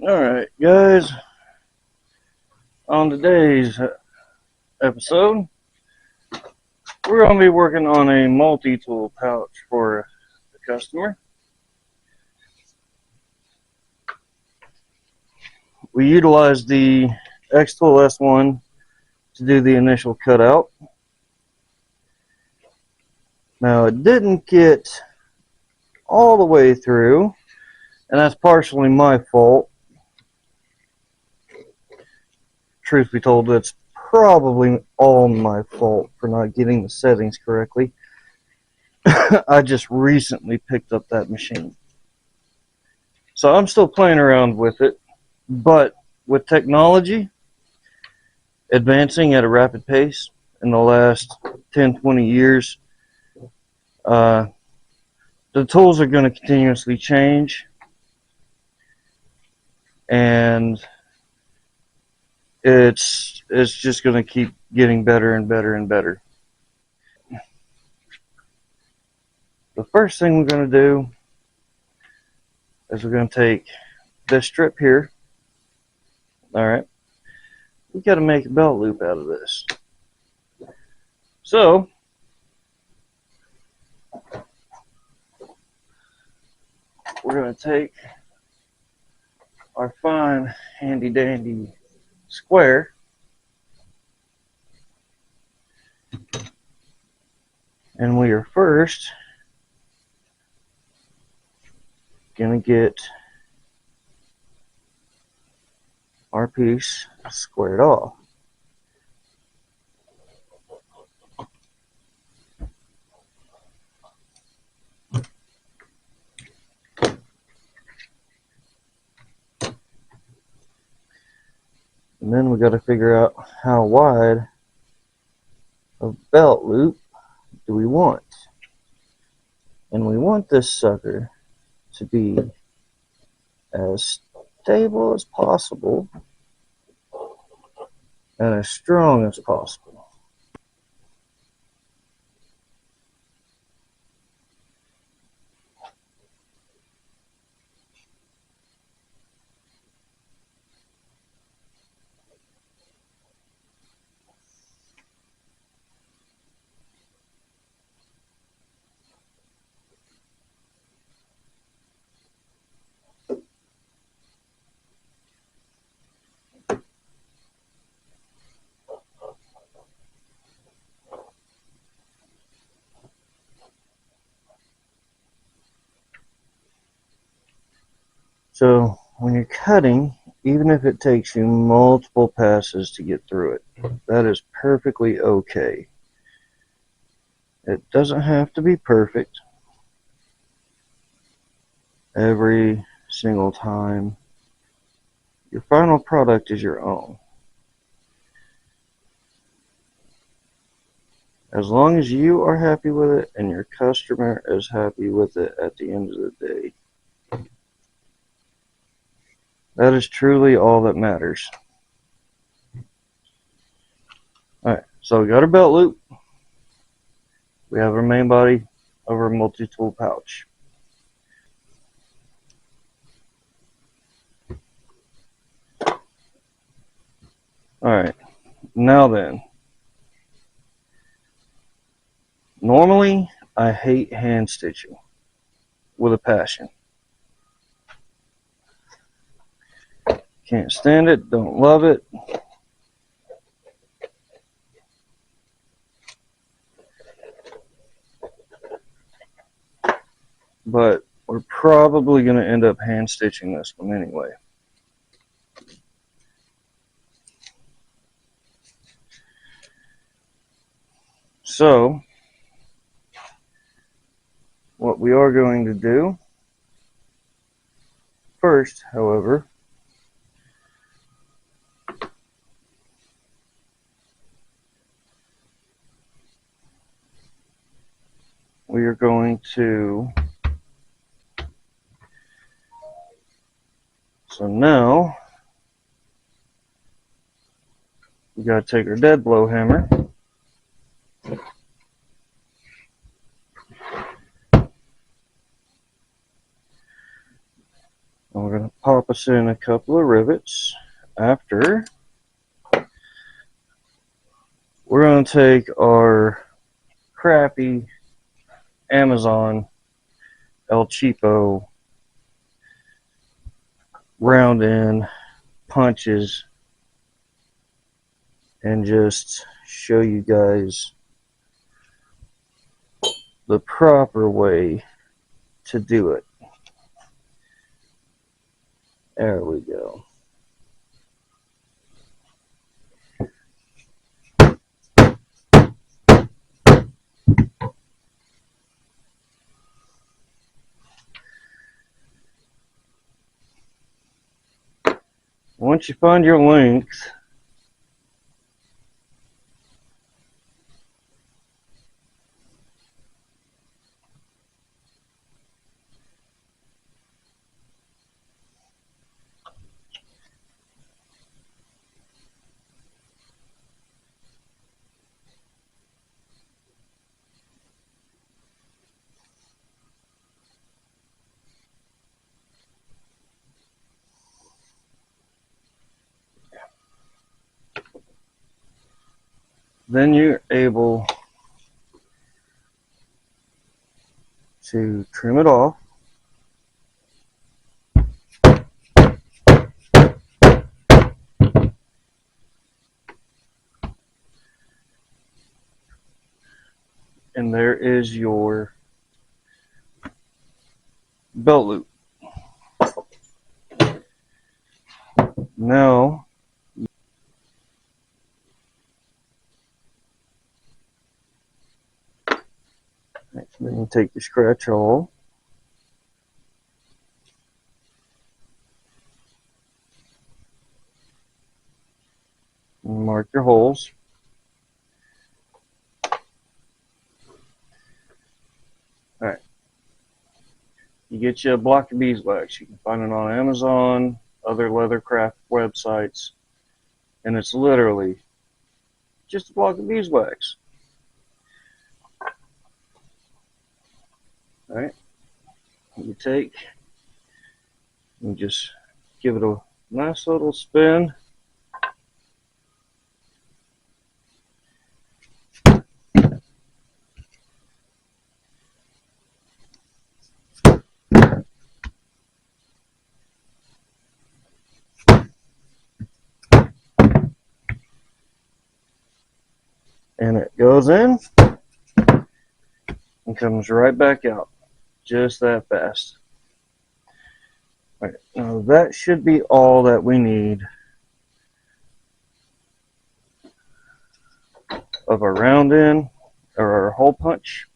Alright guys, on today's episode, we're going to be working on a multi-tool pouch for the customer. We utilized the X-Tool S1 to do the initial cutout. Now it didn't get all the way through, and that's partially my fault. Truth be told, it's probably all my fault for not getting the settings correctly. I just recently picked up that machine, so I'm still playing around with it, but with technology advancing at a rapid pace in the last 10-20 years, the tools are going to continuously change, and it's just going to keep getting better and better and better. The first thing we're going to do is we're going to take this strip here. Alright, we got to make a belt loop out of this. So we're going to take our fine handy dandy square and we are first going to get our piece squared off. And then we got to figure out how wide a belt loop do we want. And we want this sucker to be as stable as possible and as strong as possible. So when you're cutting, even if it takes you multiple passes to get through it, that is perfectly okay. It doesn't have to be perfect every single time. Your final product is your own. As long as you are happy with it and your customer is happy with it at the end of the day, that is truly all that matters. Alright, so we got our belt loop. We have our main body of our multi-tool pouch. Alright, now then. Normally, I hate hand stitching with a passion. Can't stand it, don't love it. But we're probably going to end up hand stitching this one anyway. So, what we are going to do first, however, we are going to, so now we got to take our dead blow hammer and we're going to pop us in a couple of rivets. After, we're going to take our crappy Amazon El Cheapo round end punches and just show you guys the proper way to do it. There we go. Once you find your length, then you're able to trim it off. And there is your belt loop. Now, then you take your scratch awl, and mark your holes. Alright. You get you a block of beeswax. You can find it on Amazon, other leathercraft websites, and it's literally just a block of beeswax. Alright. You take, you just give it a nice little spin. And it goes in and comes right back out. Just that fast. All right, now that should be all that we need of our round end or our hole punch.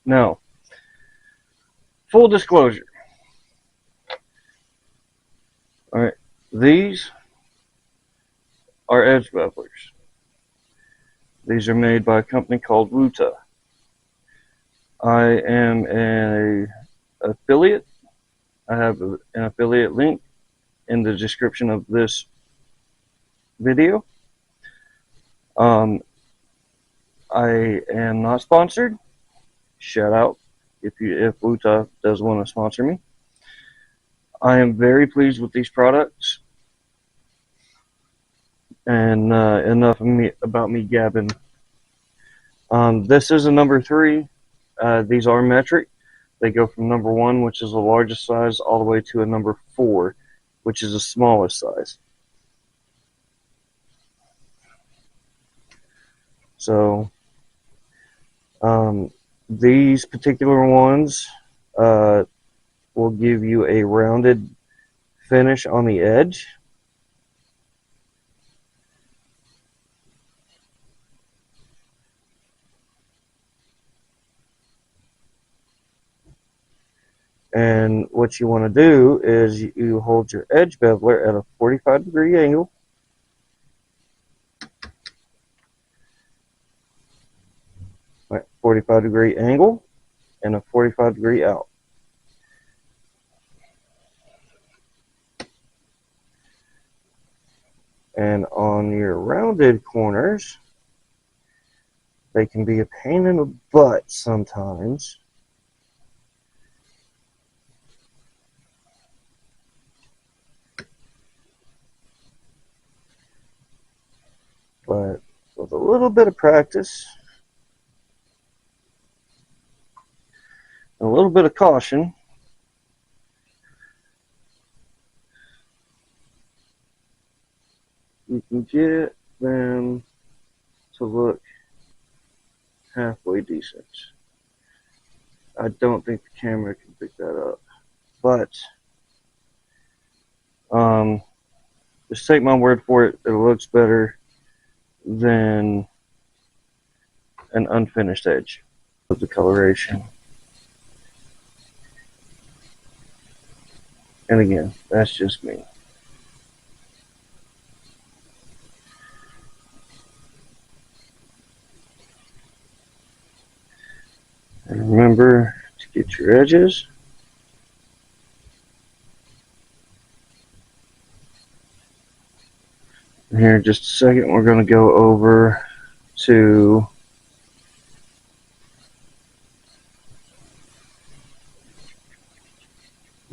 Now, full disclosure. All right, these are edge bevelers. These are made by a company called Wuta. I am an affiliate. I have an affiliate link in the description of this video. I am not sponsored. Shout out if Wuta does want to sponsor me. I am very pleased with these products. And enough of about me gabbing. This is a number 3. These are metric. They go from number 1, which is the largest size, all the way to a number 4, which is the smallest size. So, these particular ones will give you a rounded finish on the edge. And what you want to do is you hold your edge beveler at a 45-degree angle. Right, 45-degree angle and a 45-degree out. And on your rounded corners, they can be a pain in the butt sometimes. a little bit of practice, a little bit of caution, you can get them to look halfway decent. I don't think the camera can pick that up, but just take my word for it, it looks better than an unfinished edge of the coloration. And again, that's just me. And remember to get your edges. And here in just a second, we're going to go over to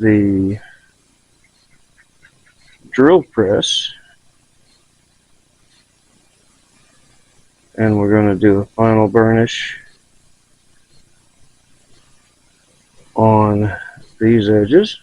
the drill press, and we're going to do a final burnish on these edges.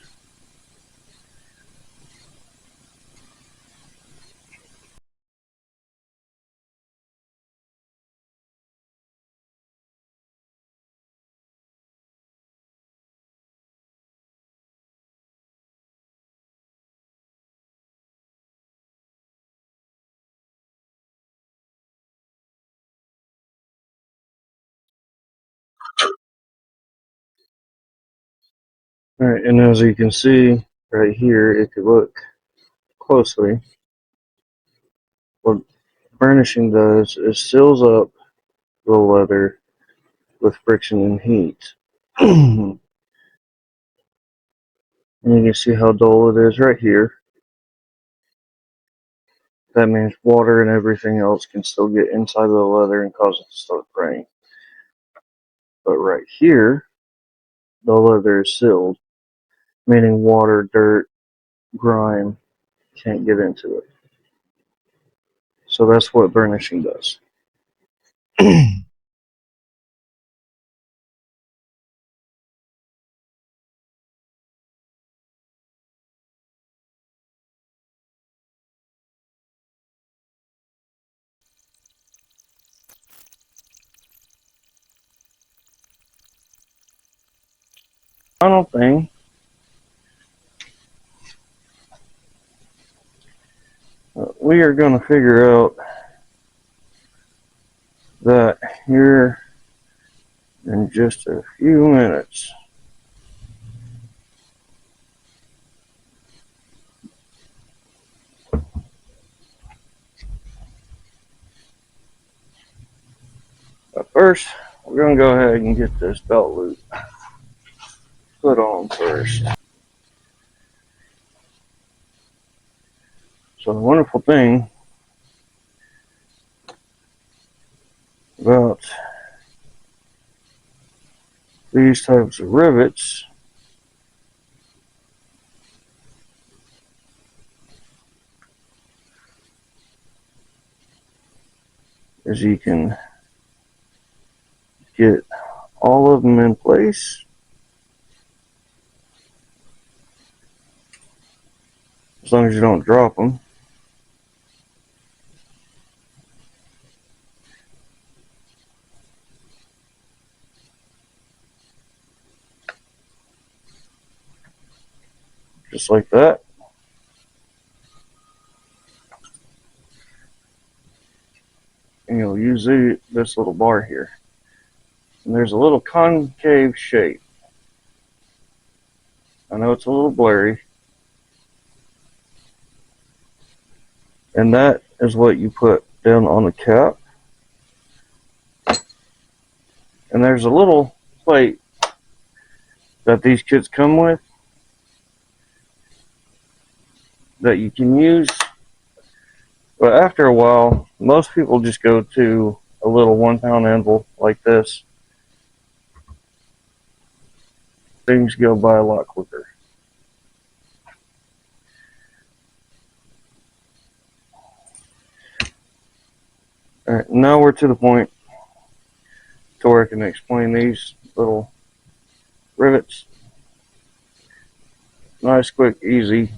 Alright, and as you can see right here, if you look closely, what burnishing does is seals up the leather with friction and heat. And you can see how dull it is right here. That means water and everything else can still get inside of the leather and cause it to start fraying. But right here, the leather is sealed, meaning water, dirt, grime can't get into it. So that's what burnishing does. Final thing, we are going to figure out that here in just a few minutes. But first, we're going to go ahead and get this belt loop put on first. So the wonderful thing about these types of rivets is you can get all of them in place as long as you don't drop them. Just like that. And you'll use this little bar here. And there's a little concave shape. I know it's a little blurry. And that is what you put down on the cap. And there's a little plate that these kits come with that you can use. But after a while, most people just go to a little 1 pound anvil like this. Things go by a lot quicker. Alright, now we're to the point to where I can explain these little rivets. Nice, quick, easy.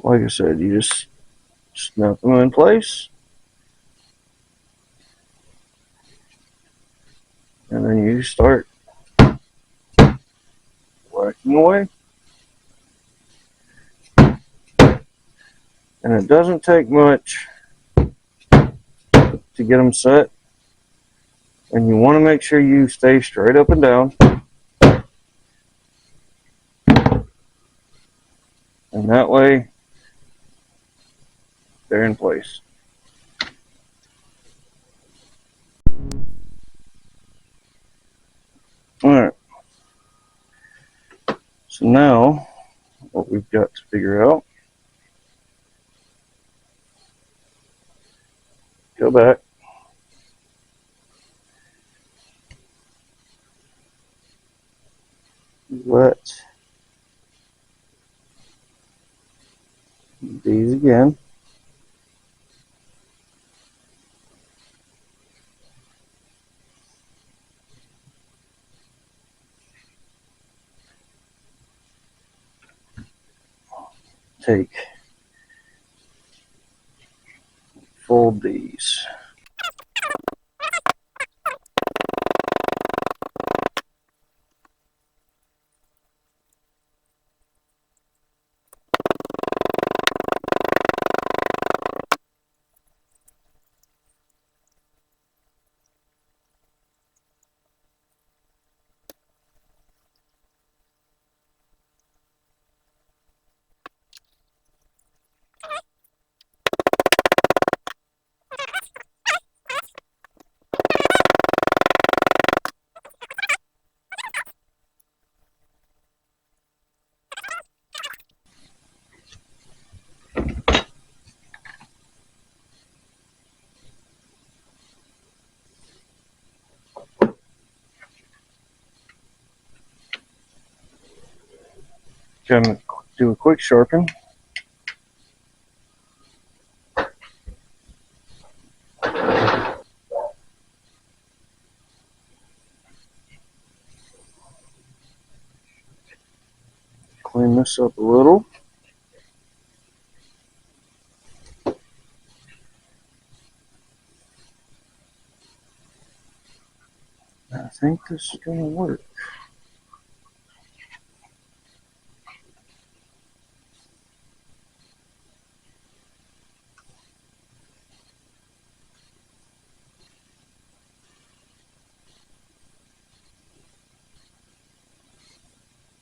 Like I said, you just snap them in place, and then you start whacking away. And it doesn't take much to get them set, and you want to make sure you stay straight up and down, and that way they're in place. Alright, so now what we've got to figure out, go back, let these again, take, fold these. Gonna do a quick sharpen. Clean this up a little. I think this is gonna work.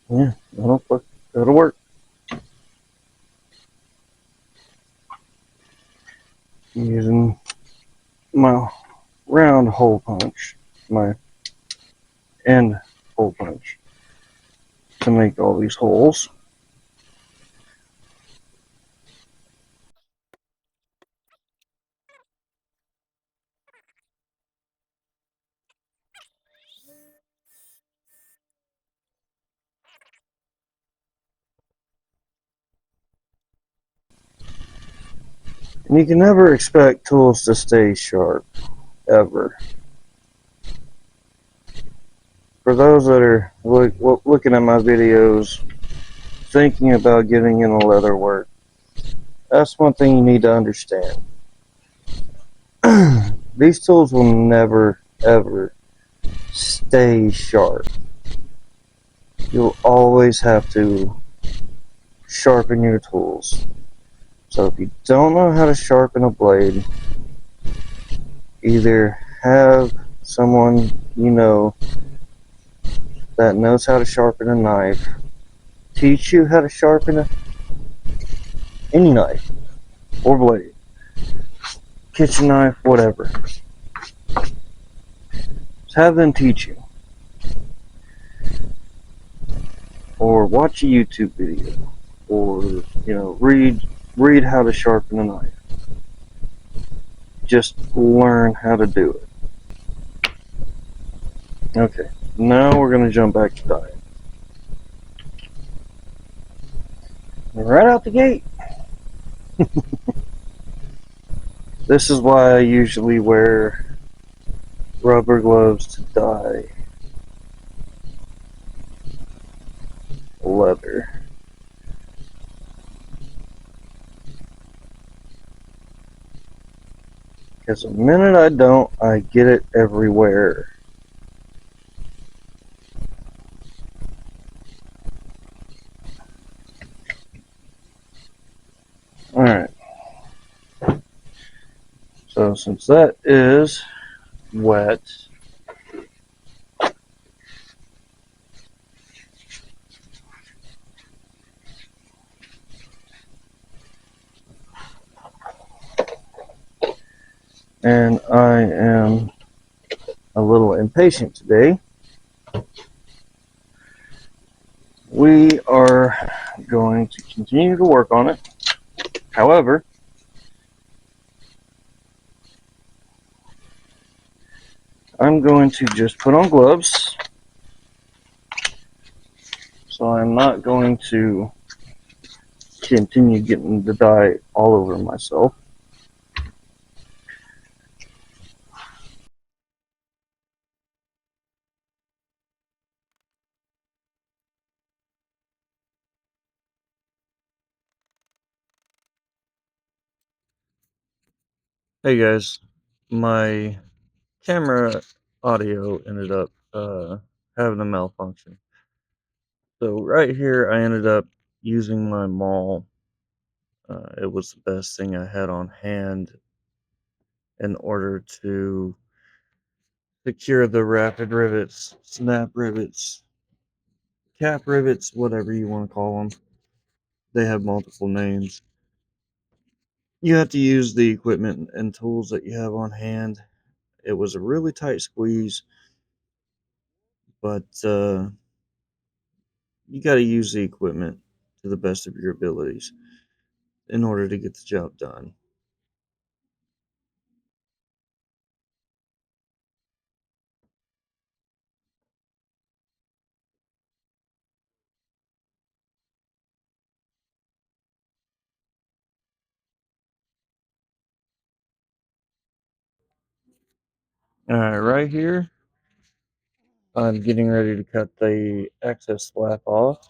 Yeah, that'll work. Using my round hole punch, my end hole punch, to make all these holes. And you can never expect tools to stay sharp, ever. For those that are looking at my videos, thinking about getting into leather work, that's one thing you need to understand. These tools will never, ever stay sharp. You'll always have to sharpen your tools. So if you don't know how to sharpen a blade, either have someone you know that knows how to sharpen a knife teach you how to sharpen any knife or blade, kitchen knife, whatever. Just have them teach you, or watch a YouTube video, or read how to sharpen a knife. just learn how to do it. Okay, now we're going to jump back to dyeing. Right out the gate. This is why I usually wear rubber gloves to dye leather. Because the minute I don't, I get it everywhere. Alright, so since that is wet, and I am a little impatient today, we are going to continue to work on it. However, I'm going to just put on gloves, so I'm not going to continue getting the dye all over myself. Hey guys, my camera audio ended up having a malfunction. So right here I ended up using my maul. It was the best thing I had on hand in order to secure the rapid rivets, snap rivets, cap rivets, whatever you want to call them. They have multiple names. You have to use the equipment and tools that you have on hand. It was a really tight squeeze, but you got to use the equipment to the best of your abilities in order to get the job done. Alright, right here, I'm getting ready to cut the excess flap off.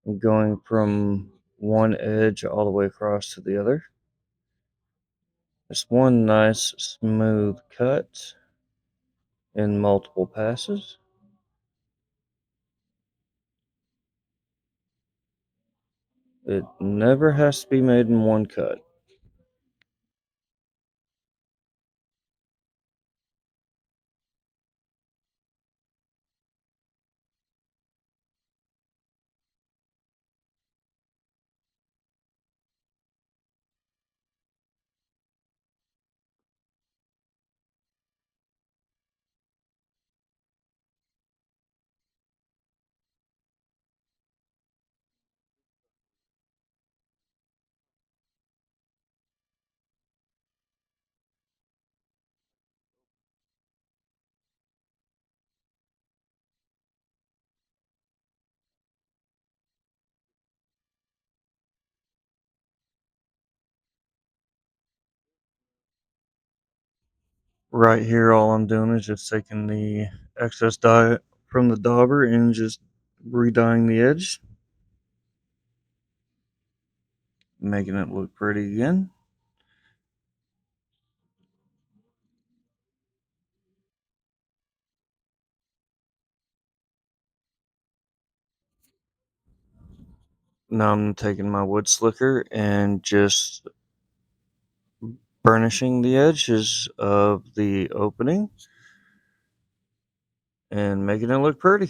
I'm going from one edge all the way across to the other. It's one nice smooth cut in multiple passes. It never has to be made in one cut. Right here, all I'm doing is just taking the excess dye from the dauber and just re-dyeing the edge, making it look pretty again. Now I'm taking my wood slicker and just burnishing the edges of the opening and making it look pretty.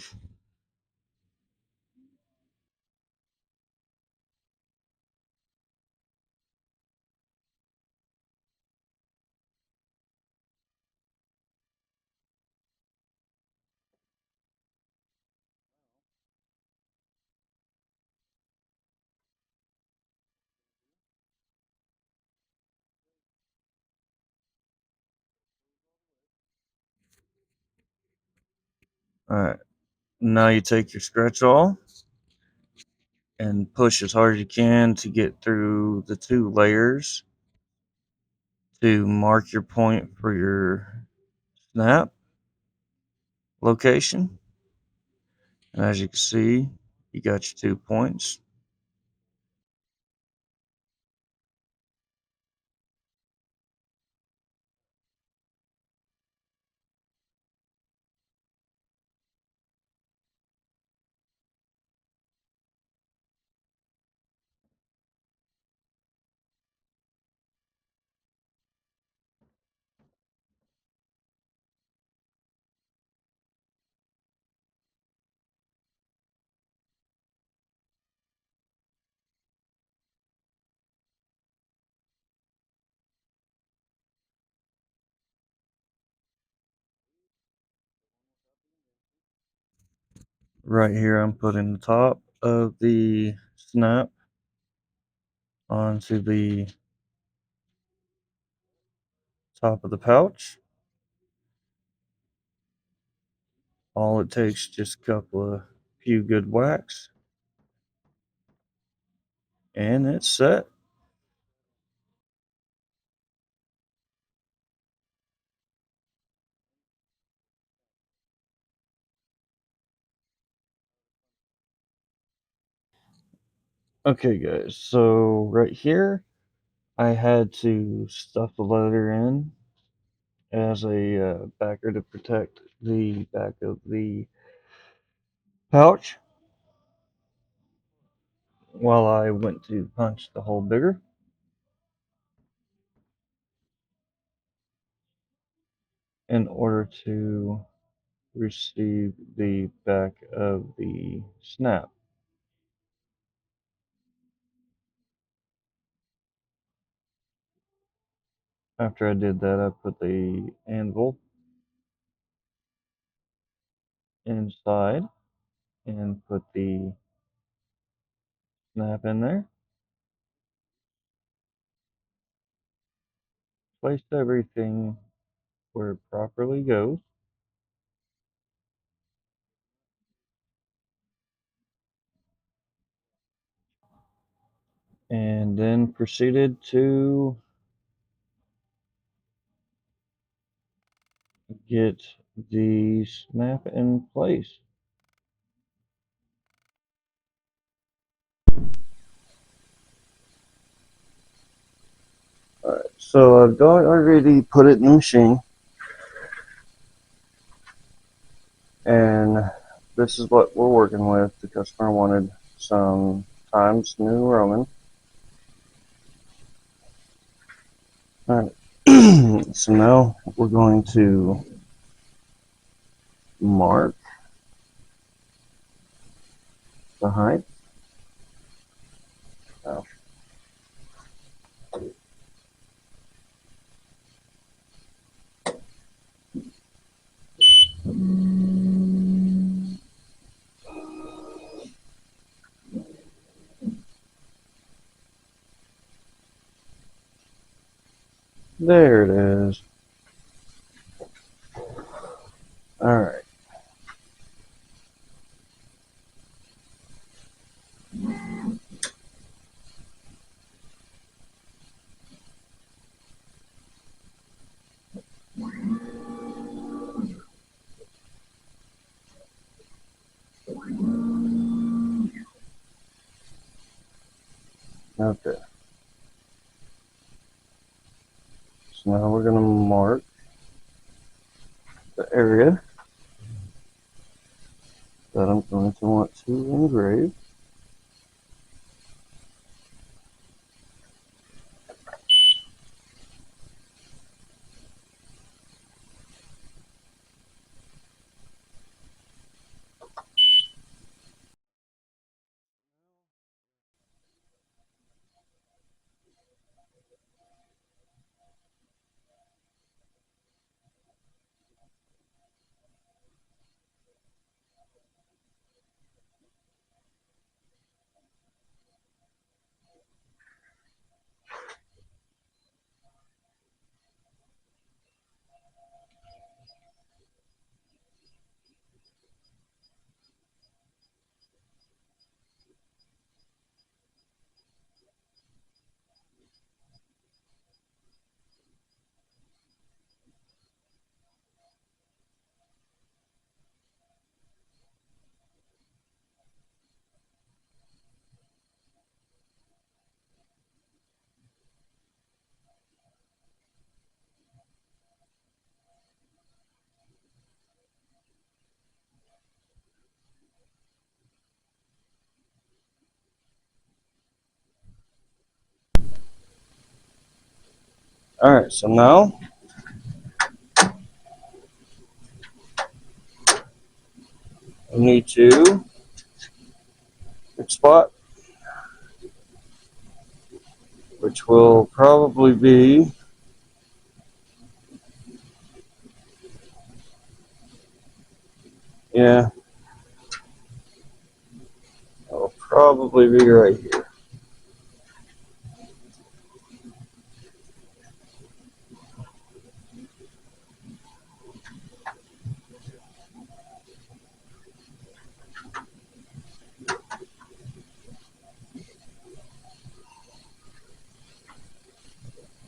Alright, now you take your scratch awl and push as hard as you can to get through the 2 layers to mark your point for your snap location. And as you can see, you got your 2 points. Right here, I'm putting the top of the snap onto the top of the pouch. All it takes just a couple of few good whacks and it's set. Okay guys, so right here I had to stuff the leather in as a backer to protect the back of the pouch while I went to punch the hole bigger in order to receive the back of the snap. After I did that, I put the anvil inside and put the snap in there. Placed everything where it properly goes. And then proceeded to get the snap in place. Alright, so I've already put it in the machine, and this is what we're working with. The customer wanted some Times New Roman. Alright, so now we're going to mark the height. Oh. There it is. Alright. Okay. So now we're going to mark the area that I'm going to want to engrave. Alright, so now we need to pick spot, which will probably be it'll probably be right here.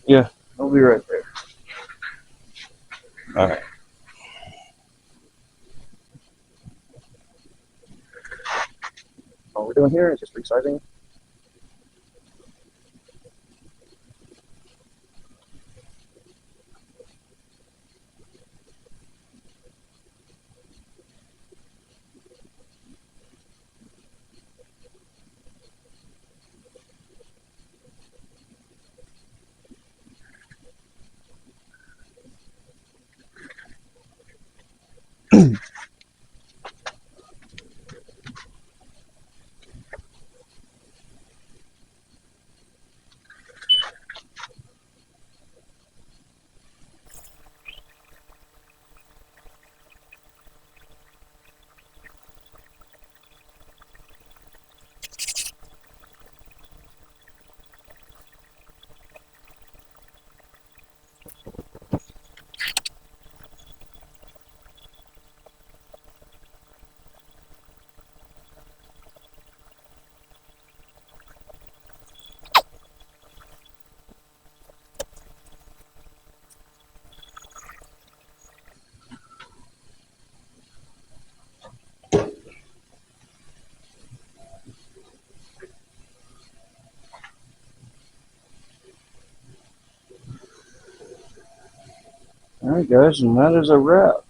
Yeah, it'll be right there. Alright. All we're doing here is just resizing. Alright guys, and that is a wrap.